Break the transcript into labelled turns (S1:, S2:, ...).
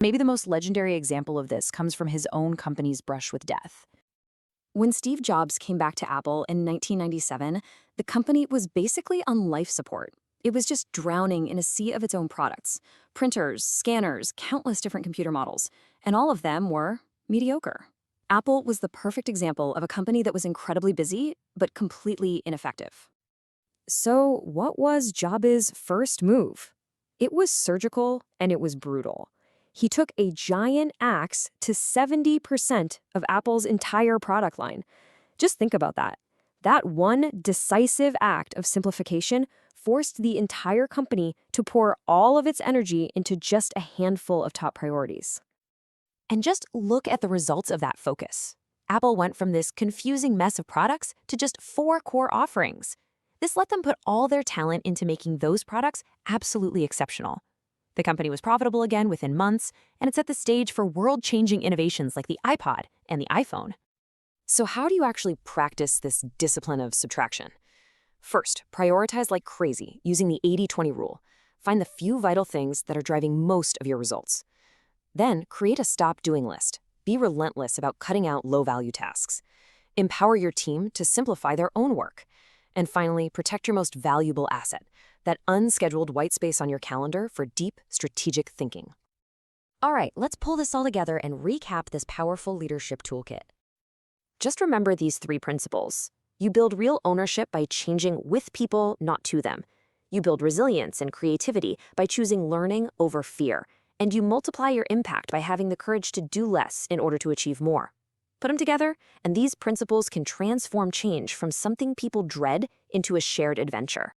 S1: Maybe the most legendary example of this comes from his own company's brush with death. When Steve Jobs came back to Apple in 1997, the company was basically on life support. It was just drowning in a sea of its own products: printers, scanners, countless different computer models, and all of them were mediocre. Apple was the perfect example of a company that was incredibly busy, but completely ineffective. So, what was Jobs' first move? It was surgical and it was brutal. He took a giant axe to 70% of Apple's entire product line. Just think about that. That one decisive act of simplification forced the entire company to pour all of its energy into just a handful of top priorities. And just look at the results of that focus. Apple went from this confusing mess of products to just 4 core offerings. This let them put all their talent into making those products absolutely exceptional. The company was profitable again within months, and it set the stage for world-changing innovations like the iPod and the iPhone. So how do you actually practice this discipline of subtraction? First, prioritize like crazy using the 80-20 rule. Find the few vital things that are driving most of your results. Then, create a stop-doing list. Be relentless about cutting out low-value tasks. Empower your team to simplify their own work. And finally, protect your most valuable asset, that unscheduled white space on your calendar for deep, strategic thinking. All right, let's pull this all together and recap this powerful leadership toolkit. Just remember these 3 principles. You build real ownership by changing with people, not to them. You build resilience and creativity by choosing learning over fear. And you multiply your impact by having the courage to do less in order to achieve more. Put them together, and these principles can transform change from something people dread into a shared adventure.